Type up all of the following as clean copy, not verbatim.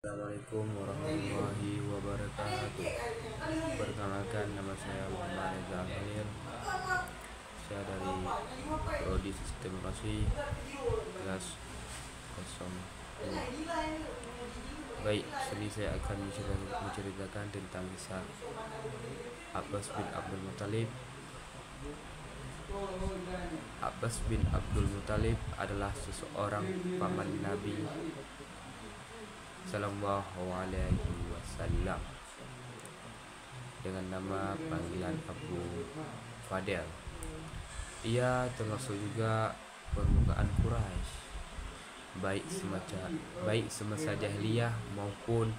Assalamualaikum warahmatullahi wabarakatuh. Perkenalkan, nama saya Muhammad Reza Amir. Saya dari Prodi Sistem Informasi kelas 02. Baik, sini saya akan menceritakan tentang kisah Abbas bin Abdul Muthalib. Abbas bin Abdul Muthalib adalah seseorang paman Nabi Sallallahu Alaihi Wasallam dengan nama panggilan Abu Fadel. Ia termasuk juga permukaan Quraisy, baik semasa jahiliyah maupun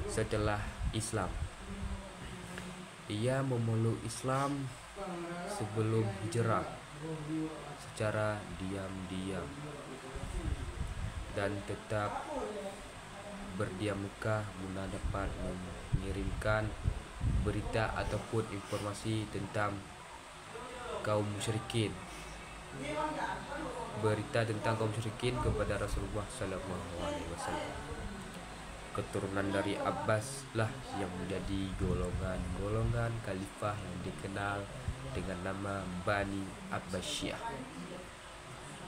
setelah Islam. Ia memeluk Islam sebelum hijrah secara diam-diam dan tetap berdiam Mekah guna dapat mengirimkan berita ataupun informasi tentang kaum musyrikin kepada Rasulullah Sallallahu Alaihi Wasallam. Keturunan dari Abbas lah yang menjadi golongan khalifah yang dikenal dengan nama Bani Abbasiyah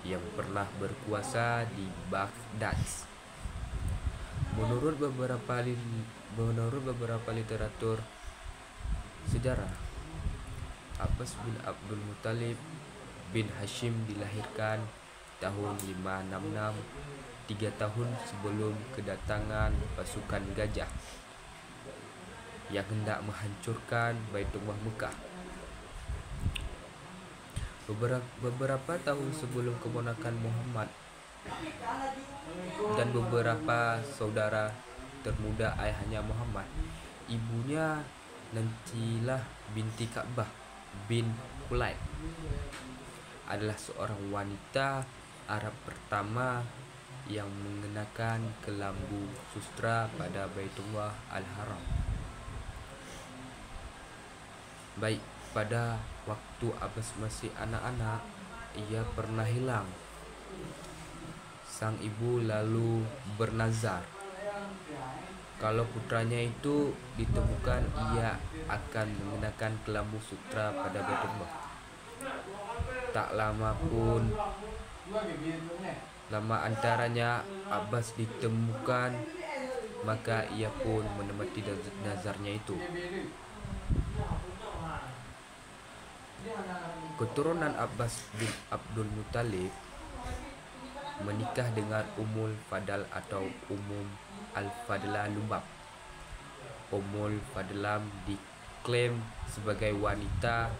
yang pernah berkuasa di Baghdad. Menurut beberapa literatur sejarah, Abbas bin Abdul Muthalib bin Hashim dilahirkan tahun 566, 3 tahun sebelum kedatangan pasukan Gajah yang hendak menghancurkan Baitullah Mekah. Beberapa tahun sebelum keponakan Muhammad dan beberapa saudara termuda ayahnya Muhammad, ibunya Nantilah binti Ka'bah bin Kulayb adalah seorang wanita Arab pertama yang mengenakan kelambu sustra pada Baitullah Al-Haram. Baik, pada waktu Abbas masih anak-anak, ia pernah hilang. Sang ibu lalu bernazar, kalau putranya itu ditemukan, ia akan mengenakan kelambu sutra pada Baitullah. Tak lama antaranya Abbas ditemukan, maka ia pun menepati nazarnya itu. Keturunan Abbas bin Abdul Muthalib menikah dengan Ummul Fadl atau Al-Fadlah Lubab. Ummul Fadlam diklaim sebagai wanita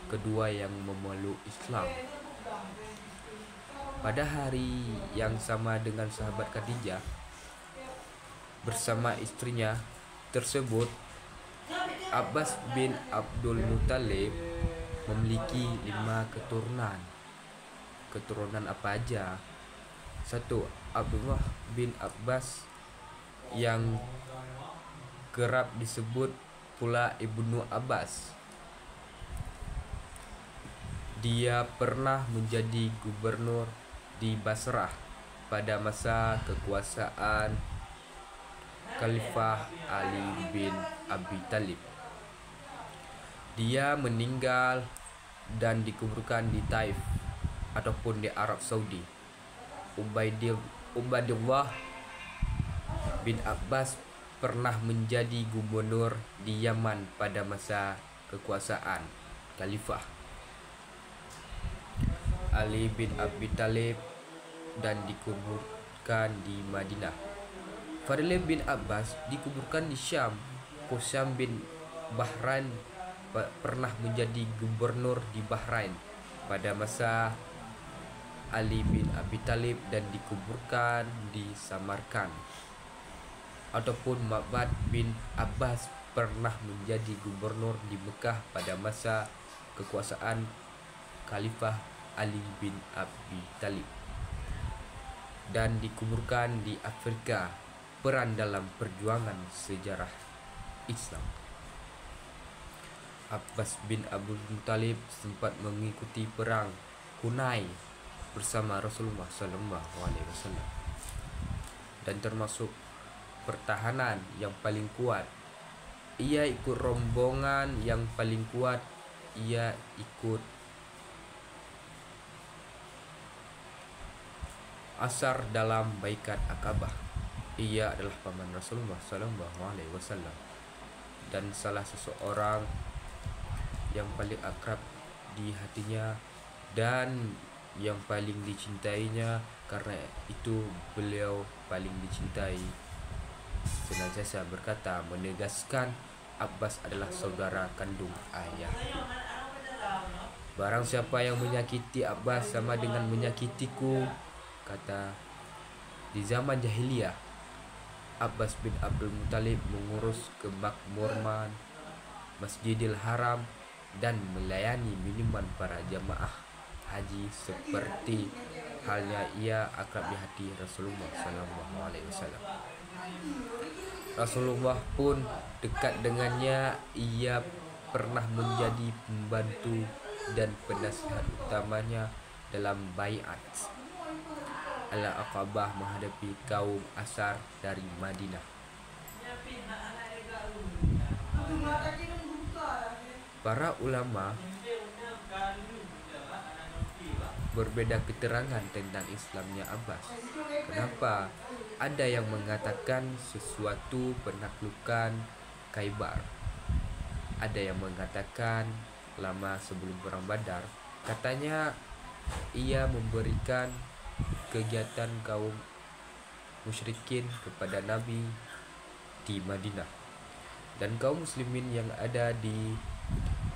kedua yang memeluk Islam. Pada hari yang sama dengan sahabat Khadijah bersama istrinya tersebut, Abbas bin Abdul Muthalib memiliki 5 keturunan. Keturunan apa aja? 1. Abdullah bin Abbas yang kerap disebut pula Ibnu Abbas. Dia pernah menjadi gubernur di Basrah pada masa kekuasaan Khalifah Ali bin Abi Thalib. Dia meninggal dan dikuburkan di Taif ataupun di Arab Saudi. Ubaidillah bin Abbas pernah menjadi gubernur di Yaman pada masa kekuasaan Khalifah Ali bin Abi Thalib dan dikuburkan di Madinah. Fadl bin Abbas dikuburkan di Syam. Qusam bin Bahrain pernah menjadi gubernur di Bahrain pada masa Ali bin Abi Thalib dan dikuburkan di Samarkand. Ataupun Ma'bad bin Abbas pernah menjadi gubernur di Mekah pada masa kekuasaan Khalifah Ali bin Abi Thalib dan dikuburkan di Afrika. Peran dalam perjuangan sejarah Islam. Abbas bin Abdul Muthalib sempat mengikuti perang Hunain bersama Rasulullah Sallallahu Alaihi Wasallam dan termasuk pertahanan yang paling kuat. Ia ikut rombongan yang paling kuat. Ia ikut Asar dalam baikat Akabah. Ia adalah paman Rasulullah SAW dan salah seseorang yang paling akrab di hatinya dan yang paling dicintainya. Karena itu beliau paling dicintai. Senantiasa berkata, menegaskan Abbas adalah saudara kandung ayah. Barang siapa yang menyakiti Abbas sama dengan menyakitiku, kata. Di zaman jahiliyah, Abbas bin Abdul Muthalib mengurus kemakmuran Masjidil Haram dan melayani minuman para jamaah haji seperti halnya ia akrab di hati Rasulullah SAW. Rasulullah pun dekat dengannya. Ia pernah menjadi pembantu dan penasihat utamanya dalam baiat Al-Aqabah menghadapi kaum Asar dari Madinah. Para ulama berbeda keterangan tentang Islamnya Abbas. Kenapa? Ada yang mengatakan sesuatu penaklukan Khaybar. Ada yang mengatakan lama sebelum perang Badar. Katanya ia memberikan kegiatan kaum musyrikin kepada Nabi di Madinah. Dan kaum muslimin yang ada di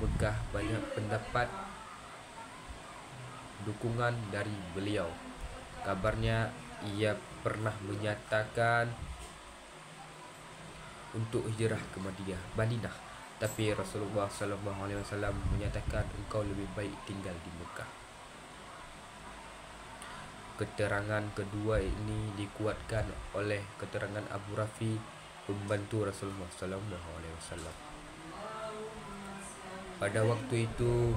Mekah banyak pendapat dukungan dari beliau. Kabarnya ia pernah menyatakan untuk hijrah ke Madinah, tapi Rasulullah SAW menyatakan engkau lebih baik tinggal di Mekah. Keterangan kedua ini dikuatkan oleh keterangan Abu Rafi, pembantu Rasulullah SAW. Pada waktu itu,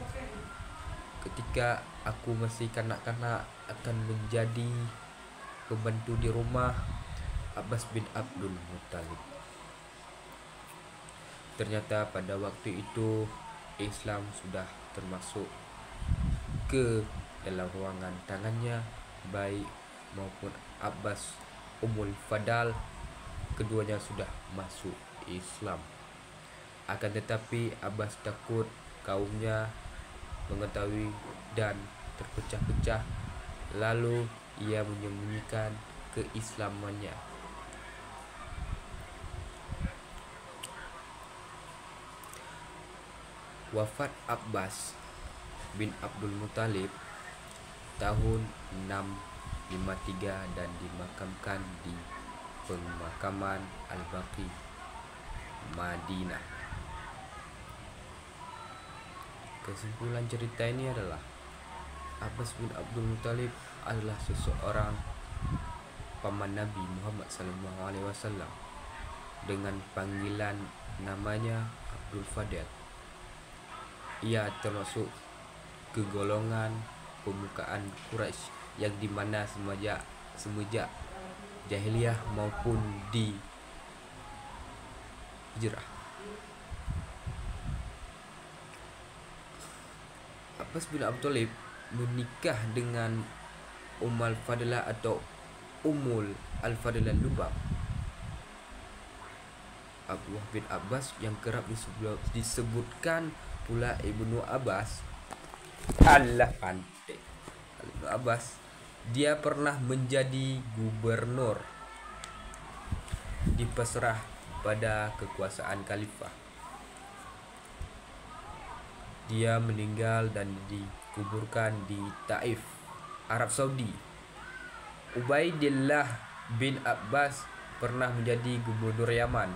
ketika aku masih kanak-kanak akan menjadi pembantu di rumah Abbas bin Abdul Muthalib. Ternyata pada waktu itu Islam sudah termasuk ke dalam ruangan tangannya, baik maupun Abbas, Ummul Fadal, keduanya sudah masuk Islam. Akan tetapi Abbas takut kaumnya mengetahui dan terpecah-pecah, lalu ia menyembunyikan keislamannya. Wafat Abbas bin Abdul Muthalib tahun 653 dan dimakamkan di pemakaman Al-Baqi, Madinah. Kesimpulan cerita ini adalah Abbas bin Abdul Muthalib adalah seseorang paman Nabi Muhammad SAW dengan panggilan namanya Abdul Fadil. Ia termasuk ke golongan pemukaan Quraisy yang dimana semenjak jahiliyah maupun di hijrah. Abbas bin Abdul Muthalib menikah dengan Ummul Fadilah atau Ummul Al-Fadilah Lubab. Abdullah bin Abbas yang kerap disebutkan pula Ibnu Abbas. Allah pandai. Ibnu Abbas, dia pernah menjadi gubernur di Basrah pada kekuasaan khalifah. Dia meninggal dan dikuburkan di Taif, Arab Saudi. Ubaidillah bin Abbas pernah menjadi gubernur Yaman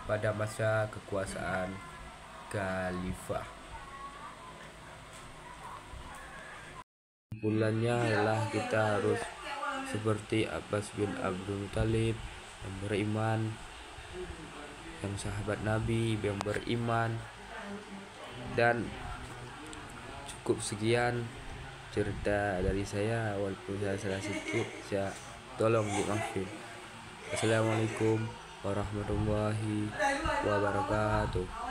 pada masa kekuasaan khalifah. Kesimpulannya adalah kita harus seperti Abbas bin Abdul Muthalib yang beriman, yang sahabat Nabi yang beriman. Dan cukup sekian. cerita dari saya, walaupun saya salah sedikit, saya tolong dimaafin. Assalamualaikum warahmatullahi wabarakatuh.